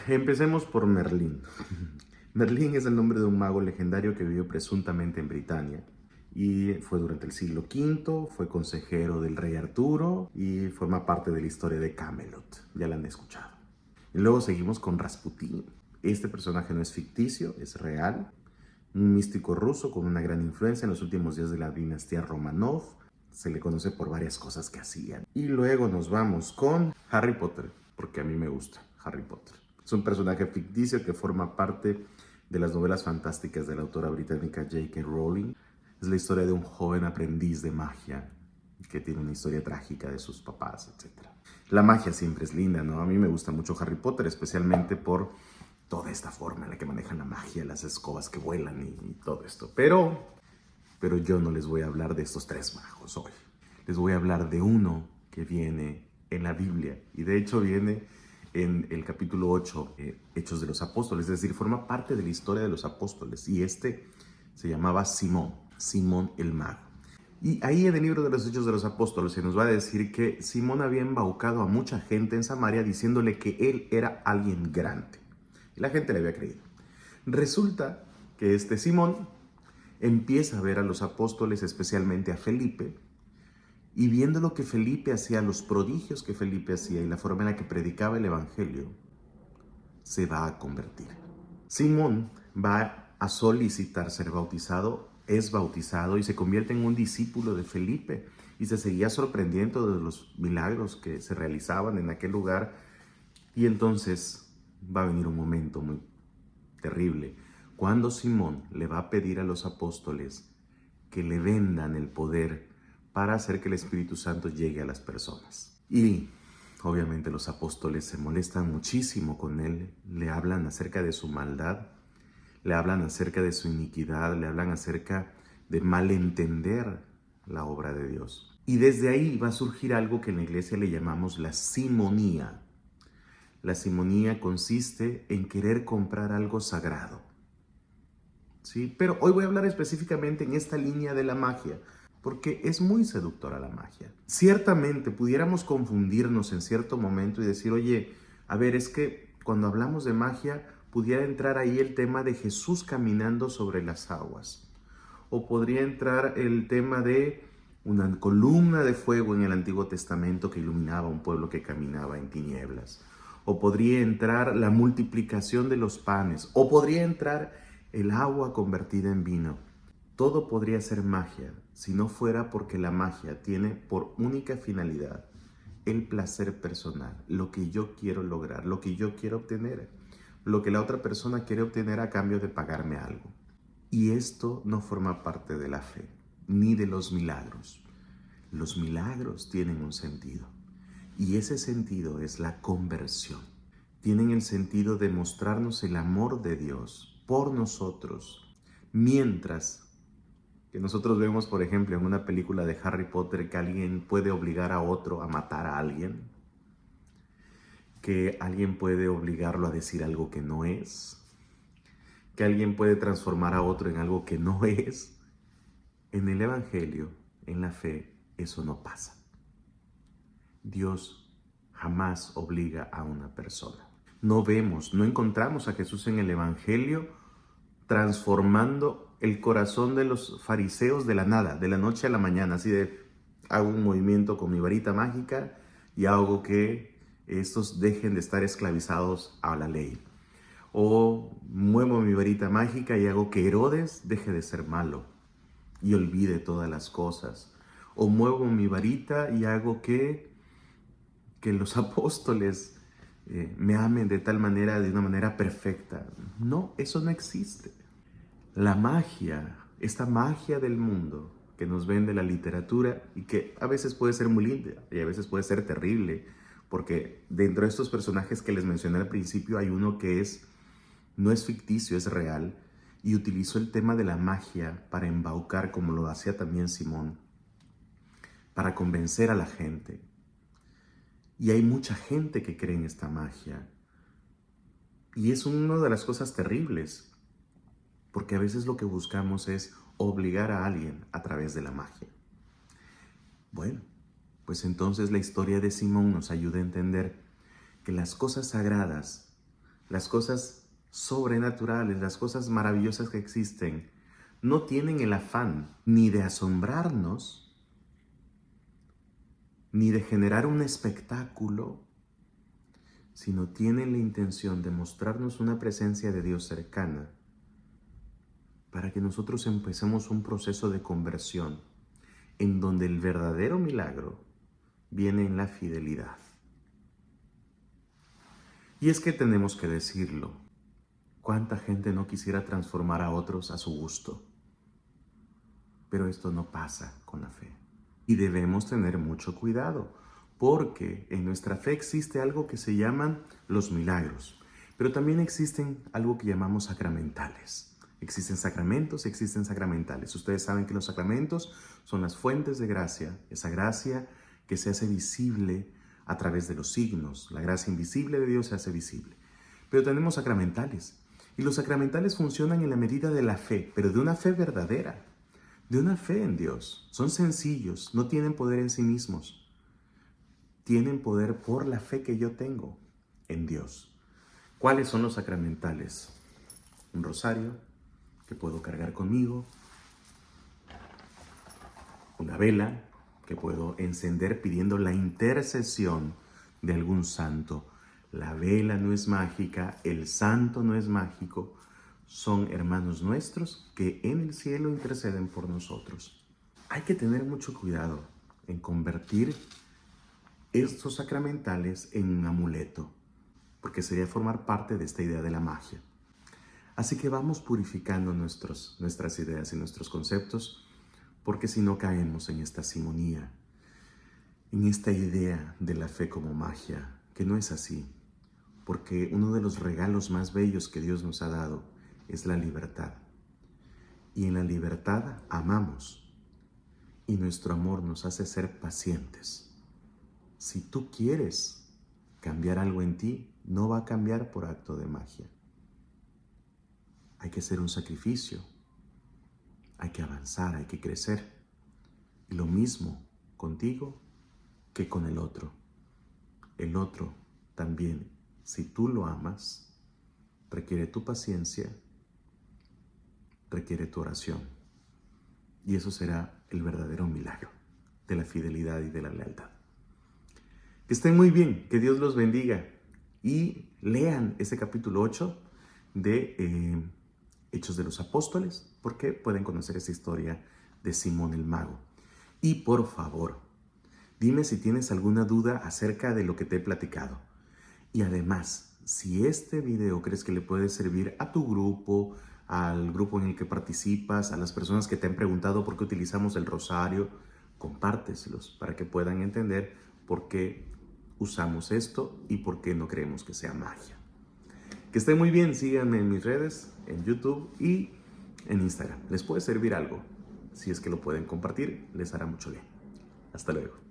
empecemos por Merlín. Merlín es el nombre de un mago legendario que vivió presuntamente en Britania y fue durante el siglo V, fue consejero del rey Arturo y forma parte de la historia de Camelot. Ya la han escuchado. Y luego seguimos con Rasputín. Este personaje no es ficticio, es real. Un místico ruso con una gran influencia en los últimos días de la dinastía Romanov. Se le conoce por varias cosas que hacían. Y luego nos vamos con Harry Potter, porque a mí me gusta Harry Potter. Es un personaje ficticio que forma parte de las novelas fantásticas de la autora británica J.K. Rowling. Es la historia de un joven aprendiz de magia que tiene una historia trágica de sus papás, etc. La magia siempre es linda, ¿no? A mí me gusta mucho Harry Potter, especialmente por toda esta forma en la que manejan la magia, las escobas que vuelan y todo esto. Pero yo no les voy a hablar de estos tres magos hoy. Les voy a hablar de uno que viene en la Biblia y de hecho viene en el capítulo 8, Hechos de los Apóstoles, es decir, forma parte de la historia de los apóstoles y este se llamaba Simón, Simón el mago. Y ahí en el libro de los Hechos de los Apóstoles se nos va a decir que Simón había embaucado a mucha gente en Samaria diciéndole que él era alguien grande. Y la gente le había creído. Resulta que este Simón empieza a ver a los apóstoles, especialmente a Felipe, y viendo lo que Felipe hacía, los prodigios que Felipe hacía y la forma en la que predicaba el evangelio, se va a convertir. Simón va a solicitar ser bautizado, es bautizado y se convierte en un discípulo de Felipe y se seguía sorprendiendo de los milagros que se realizaban en aquel lugar. Y entonces va a venir un momento muy terrible cuando Simón le va a pedir a los apóstoles que le vendan el poder para hacer que el Espíritu Santo llegue a las personas. Y obviamente los apóstoles se molestan muchísimo con él, le hablan acerca de su maldad, le hablan acerca de su iniquidad, le hablan acerca de malentender la obra de Dios. Y desde ahí va a surgir algo que en la iglesia le llamamos la simonía. La simonía consiste en querer comprar algo sagrado. ¿Sí? Pero hoy voy a hablar específicamente en esta línea de la magia, porque es muy seductora la magia. Ciertamente pudiéramos confundirnos en cierto momento y decir, oye, a ver, es que cuando hablamos de magia pudiera entrar ahí el tema de Jesús caminando sobre las aguas. O podría entrar el tema de una columna de fuego en el Antiguo Testamento que iluminaba a un pueblo que caminaba en tinieblas. O podría entrar la multiplicación de los panes. O podría entrar el agua convertida en vino. Todo podría ser magia si no fuera porque la magia tiene por única finalidad el placer personal, lo que yo quiero lograr, lo que yo quiero obtener, lo que la otra persona quiere obtener a cambio de pagarme algo. Y esto no forma parte de la fe, ni de los milagros. Los milagros tienen un sentido, y ese sentido es la conversión. Tienen el sentido de mostrarnos el amor de Dios por nosotros, mientras que nosotros vemos, por ejemplo, en una película de Harry Potter que alguien puede obligar a otro a matar a alguien, que alguien puede obligarlo a decir algo que no es, que alguien puede transformar a otro en algo que no es. En el Evangelio, en la fe, eso no pasa. Dios jamás obliga a una persona. No encontramos a Jesús en el Evangelio transformando el corazón de los fariseos de la nada, de la noche a la mañana, así de hago un movimiento con mi varita mágica y hago que estos dejen de estar esclavizados a la ley. O muevo mi varita mágica y hago que Herodes deje de ser malo y olvide todas las cosas. O muevo mi varita y hago que los apóstoles me amen de tal manera, de una manera perfecta. No, eso no existe. La magia, esta magia del mundo que nos vende la literatura y que a veces puede ser muy linda y a veces puede ser terrible, porque dentro de estos personajes que les mencioné al principio hay uno que no es ficticio, es real, y utilizó el tema de la magia para embaucar, como lo hacía también Simón, para convencer a la gente. Y hay mucha gente que cree en esta magia. Y es una de las cosas terribles, porque a veces lo que buscamos es obligar a alguien a través de la magia. Bueno, pues entonces la historia de Simón nos ayuda a entender que las cosas sagradas las cosas sobrenaturales, las cosas maravillosas que existen, no tienen el afán ni de asombrarnos, ni de generar un espectáculo, sino tienen la intención de mostrarnos una presencia de Dios cercana para que nosotros empecemos un proceso de conversión en donde el verdadero milagro viene en la fidelidad. Y es que tenemos que decirlo, ¿cuánta gente no quisiera transformar a otros a su gusto? Pero esto no pasa con la fe. Y debemos tener mucho cuidado, porque en nuestra fe existe algo que se llaman los milagros, pero también existen algo que llamamos sacramentales. Existen sacramentos y existen sacramentales. Ustedes saben que los sacramentos son las fuentes de gracia, esa gracia que se hace visible a través de los signos. La gracia invisible de Dios se hace visible. Pero tenemos sacramentales. Y los sacramentales funcionan en la medida de la fe, pero de una fe verdadera, de una fe en Dios. Son sencillos, no tienen poder en sí mismos. Tienen poder por la fe que yo tengo en Dios. ¿Cuáles son los sacramentales? Un rosario que puedo cargar conmigo, una vela que puedo encender pidiendo la intercesión de algún santo. La vela no es mágica, el santo no es mágico, son hermanos nuestros que en el cielo interceden por nosotros. Hay que tener mucho cuidado en convertir estos sacramentales en un amuleto, porque sería formar parte de esta idea de la magia. Así que vamos purificando nuestras ideas y nuestros conceptos, porque si no caemos en esta simonía, en esta idea de la fe como magia, que no es así, porque uno de los regalos más bellos que Dios nos ha dado es la libertad. Y en la libertad amamos, y nuestro amor nos hace ser pacientes. Si tú quieres cambiar algo en ti, no va a cambiar por acto de magia. Hay que hacer un sacrificio, hay que avanzar, hay que crecer. Y lo mismo contigo que con el otro. El otro también, si tú lo amas, requiere tu paciencia, requiere tu oración. Y eso será el verdadero milagro de la fidelidad y de la lealtad. Que estén muy bien, que Dios los bendiga y lean ese capítulo 8 de Hechos de los Apóstoles, porque pueden conocer esta historia de Simón el Mago. Y por favor, dime si tienes alguna duda acerca de lo que te he platicado. Y además, si este video crees que le puede servir a tu grupo, al grupo en el que participas, a las personas que te han preguntado por qué utilizamos el rosario, compárteselos para que puedan entender por qué usamos esto y por qué no creemos que sea magia. Que estén muy bien, síganme en mis redes, en YouTube y en Instagram. Les puede servir algo. Si es que lo pueden compartir, les hará mucho bien. Hasta luego.